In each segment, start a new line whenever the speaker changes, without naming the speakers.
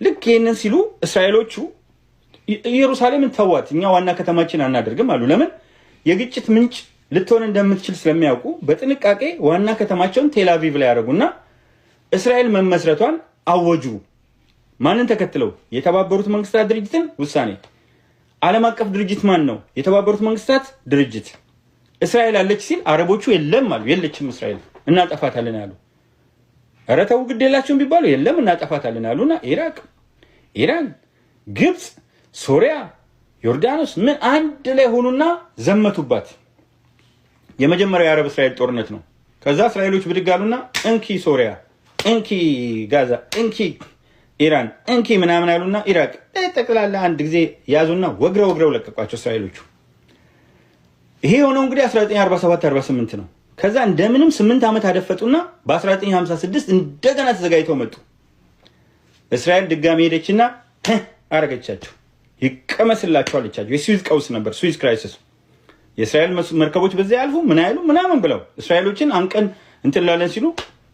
ልክ ይሄንን ሲሉ እስራኤሎቹ ኢየሩሳሌምን ተዋት፣ እኛ ዋና ከተማችን አናደርግም አሉ። ለምን? የግጭት ምንጭ ልትሆን እንደምትችል ስለሚያውቁ በጥንቃቄ ዋና ከተማቸውን ቴልአቪቭ ላይ ያደረጉና እስራኤል መመስረቷን አወጁ። ማንን ተከትለው? የተባበሩት መንግስታት ድርጅትን ውሳኔ። ዓለም አቀፍ ድርጅት ማን ነው? የተባበሩት መንግስታት ድርጅት። እስራኤል አለች ሲል አረቦቹ የለም አሉ። የለችም እስራኤል፣ እናጠፋታለን አሉ። ኧረ ተው ግድ የላችሁም ቢባሉ የለም እናጠፋታለን አሉና ኢራቅ፣ ኢራን፣ ግብፅ፣ ሶሪያ፣ ዮርዳኖስ ምን አንድ ላይ ሆኑና ዘመቱባት። የመጀመሪያው የአረብ እስራኤል ጦርነት ነው። ከዛ እስራኤሎች ብድግ አሉና እንኪ ሶሪያ፣ እንኪ ጋዛ፣ እንኪ ኢራን፣ እንኪ ምናምን አሉና ኢራቅ ጠቅላላ አንድ ጊዜ ያዙና ወግረው ለቀቋቸው እስራኤሎቹ። ይሄ የሆነው እንግዲህ 1947-48 ነው። ከዛ እንደምንም 8 ዓመት አደፈጡና በ1956 እንደገና ተዘጋጅተው መጡ። እስራኤል ድጋሚ ሄደችና አረገቻቸው። ይቀመስላቸው አለቻቸው። የስዊዝ ቀውስ ነበር፣ ስዊዝ ክራይሲስ። የእስራኤል መርከቦች በዛ ያልፉ ምን አይሉ ምናምን ብለው እስራኤሎችን አንቀን እንትላለን ሲሉ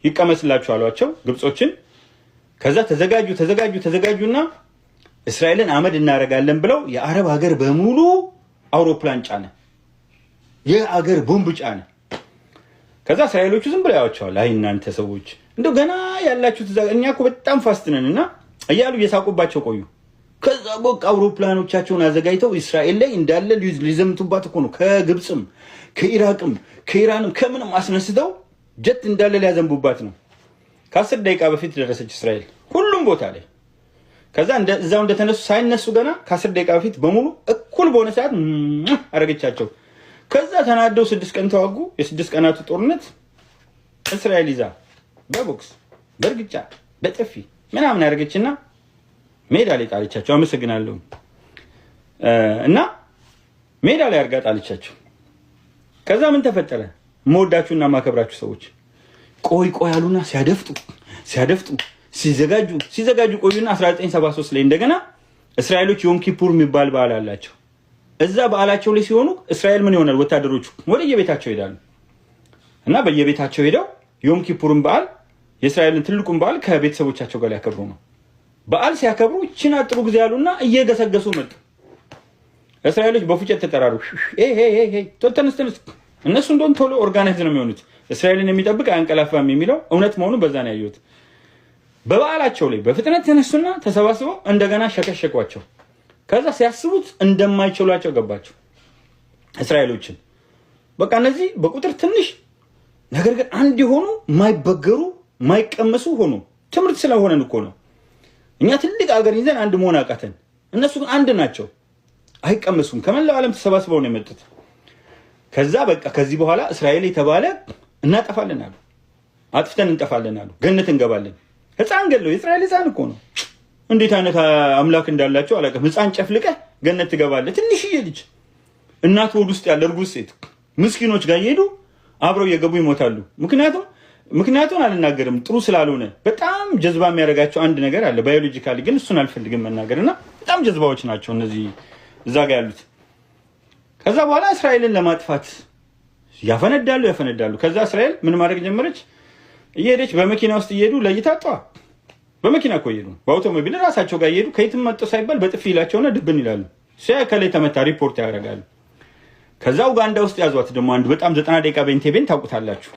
ይቀመስላቸው አሏቸው ግብጾችን። ከዛ ተዘጋጁና እስራኤልን አመድ እናረጋለን ብለው የአረብ ሀገር በሙሉ አውሮፕላን ጫነ፣ የአገር ቦምብ ጫነ። ከዛ እስራኤሎቹ ዝም ብለው ያዋቸዋል። አይ እናንተ ሰዎች እንደው ገና ያላችሁ እኛ እኮ በጣም ፋስት ነን እና እያሉ እየሳቁባቸው ቆዩ። ከዛ በቃ አውሮፕላኖቻቸውን አዘጋጅተው እስራኤል ላይ እንዳለ ሊዘምቱባት እኮ ነው። ከግብፅም ከኢራቅም ከኢራንም ከምንም አስነስተው ጀት እንዳለ ሊያዘንቡባት ነው። ከ10 ደቂቃ በፊት ደረሰች እስራኤል ሁሉም ቦታ ላይ። ከዛ እዛው እንደተነሱ ሳይነሱ ገና ከ10 ደቂቃ በፊት በሙሉ እኩል በሆነ ሰዓት አረገቻቸው። ከዛ ተናደው 6 ቀን ተዋጉ። የ6 ቀናቱ ጦርነት እስራኤል ይዛ በቦክስ በእርግጫ በጥፊ ምናምን ያደረገችና ሜዳ ላይ ጣለቻቸው። አመሰግናለሁ። እና ሜዳ ላይ አርጋ ጣለቻቸው። ከዛ ምን ተፈጠረ? መወዳችሁና ማከብራችሁ ሰዎች ቆይ አሉና ሲያደፍጡ ሲዘጋጁ ቆዩና 1973 ላይ እንደገና እስራኤሎች ዮም ኪፑር የሚባል በዓል አላቸው። እዛ በዓላቸው ላይ ሲሆኑ እስራኤል ምን ይሆናል? ወታደሮቹ ወደ የቤታቸው ይሄዳሉ እና በየቤታቸው ሄደው ዮም ኪፑርን በዓል የእስራኤልን ትልቁን በዓል ከቤተሰቦቻቸው ጋር ያከብሩ ነው። በዓል ሲያከብሩ እቺን አጥሩ ጊዜ ያሉና እየገሰገሱ መጡ። እስራኤሎች በፉጨት ተጠራሩ። ተነስ እነሱ እንደሆነ ቶሎ ኦርጋናይዝ ነው የሚሆኑት። እስራኤልን የሚጠብቅ አያንቀላፋም የሚለው እውነት መሆኑን በዛ ነው ያዩት። በበዓላቸው ላይ በፍጥነት ተነሱና ተሰባስበው እንደገና ሸከሸቋቸው። ከዛ ሲያስቡት እንደማይችሏቸው ገባቸው እስራኤሎችን። በቃ እነዚህ በቁጥር ትንሽ ነገር ግን አንድ የሆኑ ማይበገሩ ማይቀመሱ ሆኑ። ትምህርት ስለሆነን እኮ ነው። እኛ ትልቅ ሀገር ይዘን አንድ መሆን አቃተን። እነሱ ግን አንድ ናቸው፣ አይቀመሱም። ከመላው ዓለም ተሰባስበው ነው የመጡት። ከዛ በቃ ከዚህ በኋላ እስራኤል የተባለ እናጠፋለን አሉ። አጥፍተን እንጠፋለን አሉ። ገነት እንገባለን። ህፃን ገለው የእስራኤል ህፃን እኮ ነው። እንዴት አይነት አምላክ እንዳላቸው አላውቅም። ህፃን ጨፍልቀህ ገነት ትገባለህ። ትንሽዬ ልጅ እናት ሆድ ውስጥ ያለ እርጉዝ ሴት ምስኪኖች ጋር እየሄዱ አብረው እየገቡ ይሞታሉ። ምክንያቱን አልናገርም ጥሩ ስላልሆነ። በጣም ጀዝባ የሚያደርጋቸው አንድ ነገር አለ ባዮሎጂካሊ፣ ግን እሱን አልፈልግም መናገርና በጣም ጀዝባዎች ናቸው እነዚህ እዛ ጋር ያሉት። ከዛ በኋላ እስራኤልን ለማጥፋት ያፈነዳሉ። ከዛ እስራኤል ምን ማድረግ ጀመረች? እየሄደች በመኪና ውስጥ እየሄዱ ለይታጧ በመኪና እኮ እየሄዱ በአውቶሞቢል ራሳቸው ጋር እየሄዱ ከየትም መጥቶ ሳይባል በጥፊ ይላቸውና ድብን ይላሉ። ሲያ ከላይ ተመታ ሪፖርት ያደርጋሉ። ከዛ ኡጋንዳ ውስጥ ያዟት ደግሞ አንዱ በጣም 90 ደቂቃ በኢንቴቤን ታውቁታላችሁ።